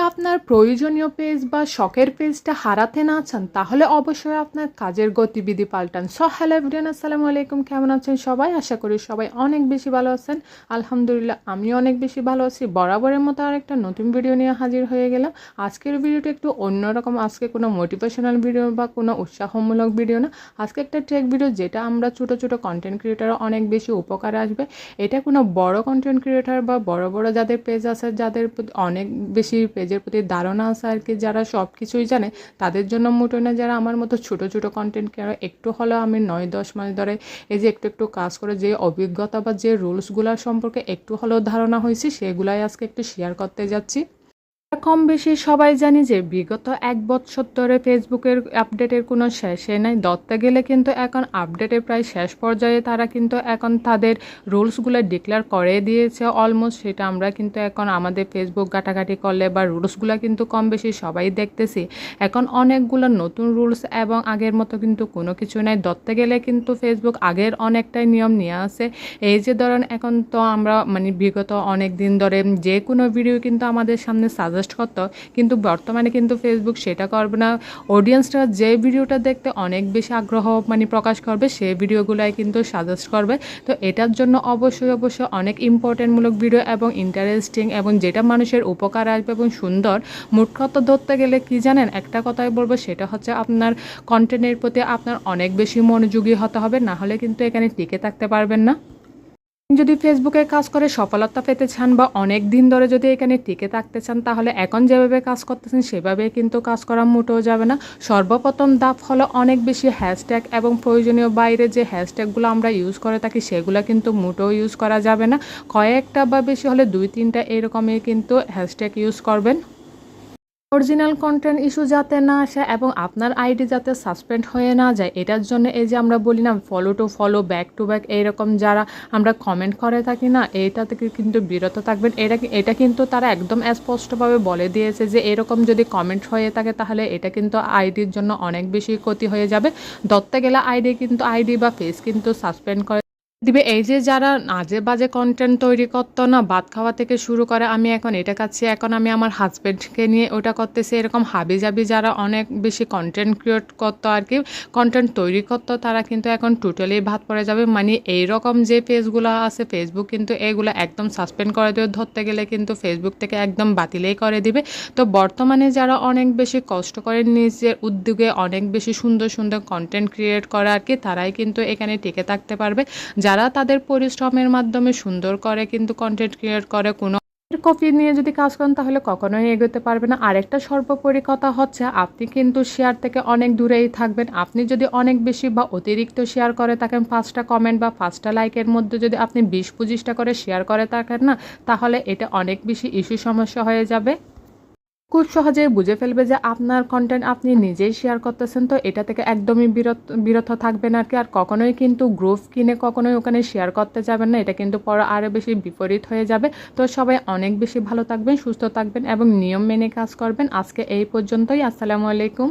আপনার প্রয়োজনীয় পেজ বা শখের পেজটা হারাতে না চান তাহলে অবশ্যই আপনার কাজের গতিবিধি পাল্টান। হ্যালো এভরিওয়ান, আসসালামু আলাইকুম। কেমন আছেন সবাই? আশা করি সবাই অনেক বেশি ভালো আছেন। আলহামদুলিল্লাহ আমিও অনেক বেশি ভালো আছি। বরাবরের মতো আরেকটা নতুন ভিডিও নিয়ে হাজির হয়ে গেলাম। আজকের ভিডিওটা একটু অন্যরকম। আজকে কোনো মোটিভেশনাল ভিডিও বা কোনো উৎসাহমূলক ভিডিও না, আজকে একটা টেক ভিডিও যেটা আমরা ছোটো ছোটো কন্টেন্ট ক্রিয়েটারও অনেক বেশি উপকারে আসবে। এটা কোনো বড় কন্টেন্ট ক্রিয়েটার বা বড় বড় যাদের পেজ আছে, যাদের অনেক বেশি পেজের প্রতি ধারণা আছে আর কি, যারা সব কিছুই জানে তাদের জন্য মোটো না। যারা আমার মতো ছোটো ছোটো কন্টেন্ট ক্রিয়েটার, একটু হলেও আমি 9-10 মাস ধরে এই যে একটু একটু কাজ করে যে অভিজ্ঞতা বা যে রুলসগুলোর সম্পর্কে একটু হলেও ধারণা হয়েছে, সেগুলাই আজকে একটু শেয়ার করতে যাচ্ছি। কম বেশি সবাই জানি যে বিগত 1 বছর ধরে ফেসবুকের আপডেটের কোনো শেষে নাই। ধরতে গেলে কিন্তু এখন আপডেটের প্রায় শেষ পর্যায়ে তারা কিন্তু এখন তাদের রুলসগুলো ডিক্লেয়ার করে দিয়েছে অলমোস্ট। সেটা আমরা কিন্তু এখন আমাদের ফেসবুক ঘাটাঘাটি করলে বা রুলসগুলো কিন্তু কম বেশি সবাই দেখতেছি। এখন অনেকগুলো নতুন রুলস এবং আগের মতো কিন্তু কোনো কিছু নাই। ধরতে গেলে কিন্তু ফেসবুক আগের অনেকটাই নিয়ম নিয়ে আসে। এই যে ধরেন এখন তো আমরা বিগত অনেক দিন ধরে যে কোনো ভিডিও কিন্তু আমাদের সামনে সাজেস্ট করতো, কিন্তু বর্তমানে কিন্তু ফেসবুক সেটা করবে না। অডিয়েন্সরা যে ভিডিওটা দেখতে অনেক বেশি আগ্রহ প্রকাশ করবে সেই ভিডিওগুলাই কিন্তু সাজেস্ট করবে। তো এটার জন্য অবশ্যই অনেক ইম্পর্টেন্টমূলক ভিডিও এবং ইন্টারেস্টিং এবং যেটা মানুষের উপকার আসবে এবং সুন্দর। মোট কথা ধরতে গেলে কি জানেন, একটা কথাই বলবো, সেটা হচ্ছে আপনার কন্টেন্টের প্রতি আপনার অনেক বেশি মনোযোগী হতে হবে, না হলে কিন্তু এখানে টিকে থাকতে পারবেন না। যদি ফেসবুকে কাজ করে সফলতা পেতে চান বা অনেক দিন ধরে যদি এখানে টিকে থাকতে চান, তাহলে এখন যেভাবে কাজ করতেছেন সেভাবে কিন্তু কাজ করা মোটেও যাবে না। সর্বপ্রথম ধাপ হলো অনেক বেশি হ্যাশট্যাগ এবং প্রয়োজনীয় বাইরে যে হ্যাশট্যাগুলো আমরা ইউজ করে থাকি সেগুলো কিন্তু মোটেও ইউজ করা যাবে না। কয়েকটা বা বেশি হলে 2-3টা এরকমই কিন্তু হ্যাশট্যাগ ইউজ করবেন। অরিজিনাল কন্টেন্ট ইস্যু যাতে না আসে এবং আপনার আইডি যাতে সাসপেন্ড হয়ে না যায়, এটার জন্য এই যে আমরা বলি না follow to follow, back to back, এইরকম যারা আমরা কমেন্ট করে থাকি না, এইটা থেকে কিন্তু বিরত থাকবেন। এটা কিন্তু তারা একদম স্পষ্টভাবে বলে দিয়েছে যে এরকম যদি কমেন্ট হয়ে থাকে তাহলে এটা কিন্তু আইডির জন্য অনেক বেশি ক্ষতি হয়ে যাবে। ধরতে গেলে আইডি বা পেজ কিন্তু সাসপেন্ড করে দিবে। এই যে যারা আজে বাজে কন্টেন্ট তৈরি করতো না, ভাত খাওয়া থেকে শুরু করে আমি এখন এটা খাচ্ছি, এখন আমি আমার হাজব্যান্ডকে নিয়ে ওটা করতেছি, এরকম হাবিজাবি যারা অনেক বেশি কন্টেন্ট ক্রিয়েট করতো আর কি, কন্টেন্ট তৈরি করতো, তারা কিন্তু এখন টোটালি ভাত পড়ে যাবে। এইরকম যে পেজগুলো আছে ফেসবুক কিন্তু এগুলো একদম সাসপেন্ড করে দেবে। ধরতে গেলে কিন্তু ফেসবুক থেকে একদম বাতিলেই করে দিবে। তো বর্তমানে যারা অনেক বেশি কষ্ট করে নিজের উদ্যোগে অনেক বেশি সুন্দর সুন্দর কন্টেন্ট ক্রিয়েট করে আর কি, তারাই কিন্তু এখানে টিকে থাকতে পারবে। যারা তাদের পরিশ্রমের মাধ্যমে সুন্দর করে কিন্তু কন্টেন্ট ক্রিয়েট করে, কোনো কপি নিয়ে যদি কাজ করেন তাহলে কখনোই এগোতে পারবে না। আরেকটা সর্বোপরি কথা হচ্ছে, আপনি কিন্তু শেয়ার থেকে অনেক দূরেই থাকবেন। আপনি যদি অনেক বেশি বা অতিরিক্ত শেয়ার করে থাকেন, 5টা কমেন্ট বা 5টা লাইকের মধ্যে যদি আপনি 20-25টা করে শেয়ার করে থাকেন না, তাহলে এটা অনেক বেশি ইস্যু সমস্যা হয়ে যাবে। খুব সহজেই বুঝে ফেলবে যে আপনার কন্টেন্ট আপনি নিজেই শেয়ার করতেছেন। তো এটা থেকে একদমই বিরত থাকবেন আর কি। আর কখনোই কিন্তু গ্রুপ কিনে কখনোই ওখানে শেয়ার করতে যাবেন না, এটা কিন্তু পরে আরও বেশি বিপরীত হয়ে যাবে। তো সবাই অনেক বেশি ভালো থাকবেন, সুস্থ থাকবেন এবং নিয়ম মেনে কাজ করবেন। আজকে এই পর্যন্তই। আসসালামু আলাইকুম।